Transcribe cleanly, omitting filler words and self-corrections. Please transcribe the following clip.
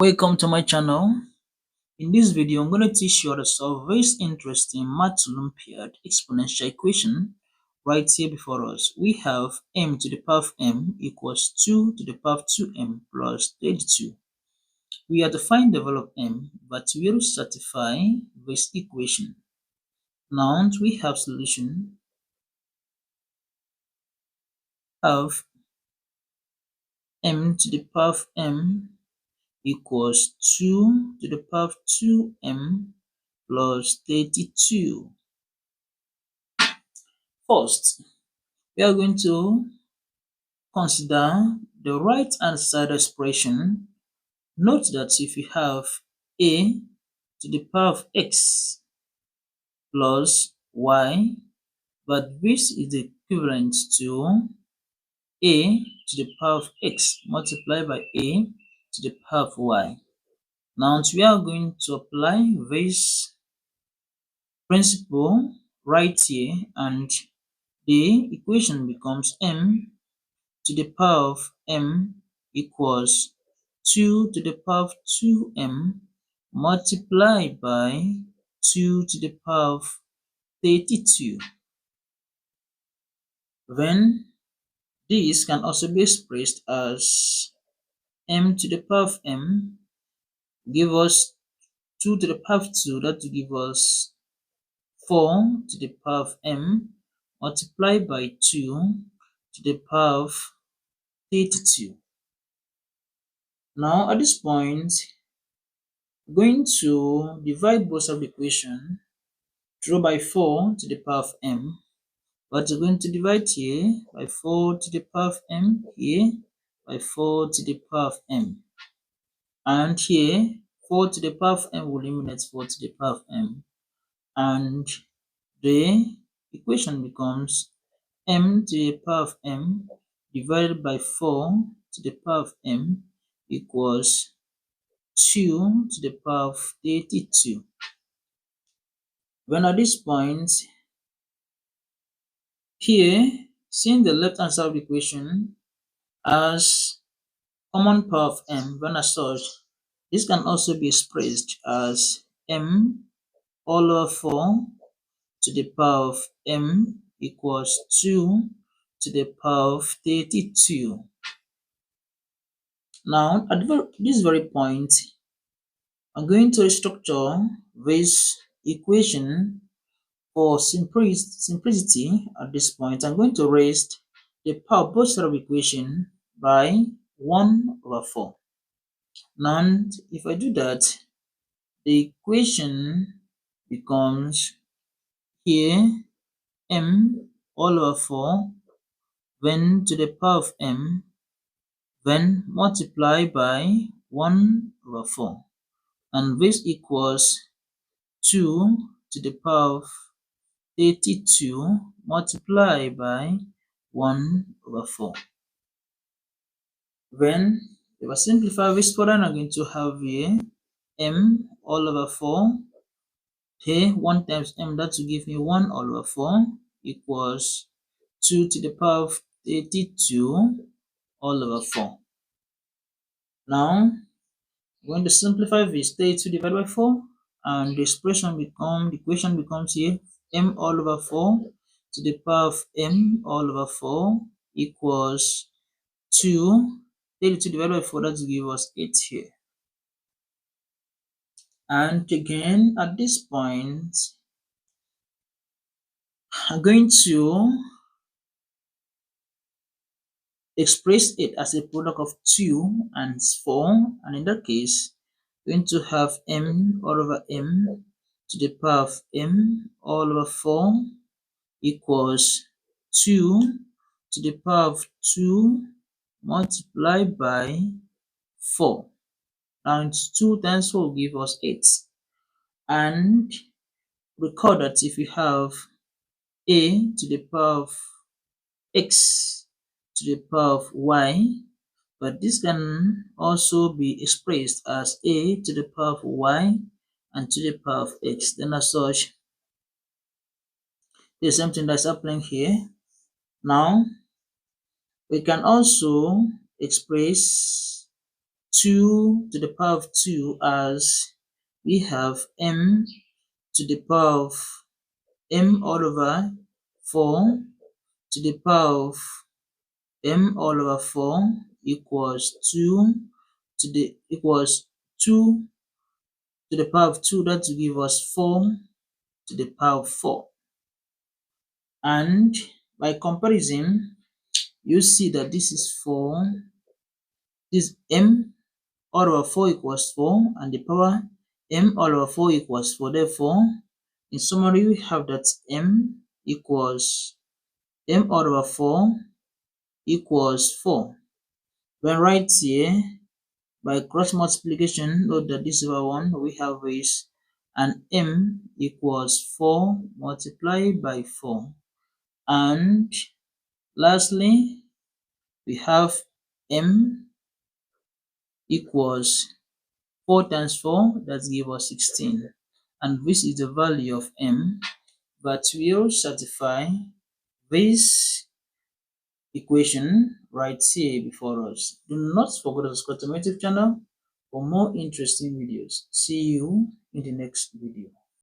Welcome to my channel. In this video, I'm going to teach you how to solve very interesting Maths Olympiad exponential equation. Right here before us, we have m to the power of m equals 2 to the power of 2m plus 32. We are to find the value of m, but we will satisfy this equation. Now we have solution of m to the power of m equals 2 to the power of 2m plus 32. First, we are going to consider the right hand side expression. Note that if you have a to the power of x plus y, but this is equivalent to a to the power of x multiplied by a to the power of y. Now we are going to apply this principle right here, and the equation becomes m to the power of m equals 2 to the power of 2m multiplied by 2 to the power of 32. Then this can also be expressed as m to the power of m give us 2 to the power of 2, that will give us 4 to the power of m multiplied by 2 to the power of 32. Now at this point, we're going to divide both of the equation through by 4 to the power of m, but we're going to divide here by 4 to the power of m, here by 4 to the power of m, and here 4 to the power of m will eliminate 4 to the power of m, and the equation becomes m to the power of m divided by 4 to the power of m equals 2 to the power of 32. When at this point, here, seeing the left hand side of the equation as common power of m, when as such, this can also be expressed as m all over 4 to the power of m equals 2 to the power of 32. Now, at this very point, I'm going to restructure this equation for simplicity. At this point, I'm going to raise the power of both sides of the equation by 1 over 4. Now, if I do that, the equation becomes here m all over 4, then to the power of m, then multiply by 1 over 4. And this equals 2 to the power of 32 multiplied by 1 over 4. Then, if I simplify this further, I'm going to have here m all over 4. Here, 1 times m, that will give me 1 all over 4 equals 2 to the power of 32 all over 4. Now, I'm going to simplify this 32 divided by 4, and the equation becomes here m all over 4 to the power of m all over 4 equals 2. 32 divided by 4, that will give us 8 here. And again, at this point, I'm going to express it as a product of 2 and 4, and in that case, we're going to have m all over m to the power of m all over 4 equals 2 to the power of 2 multiplied by 4. And 2 times 4 will give us 8. And recall that if you have a to the power of x to the power of y, but this can also be expressed as a to the power of y and to the power of x. Then as such, the same thing that's happening here. Now, we can also express 2 to the power of 2 as we have m to the power of m all over 4 to the power of m all over 4 equals 2 to the equals 2 to the power of 2, that will give us 4 to the power of 4. And by comparison, you see that this is 4, this m all over 4 equals 4, and the power m all over 4 equals 4. Therefore, in summary, we have that m equals m all over 4 equals 4. When right here, by cross multiplication, note that this over 1 we have is an m equals 4 multiplied by 4. And lastly, we have m equals 4 times 4, that gives us 16. And this is the value of m that will satisfy this equation right here before us. Do not forget to subscribe to my YouTube channel for more interesting videos. See you in the next video.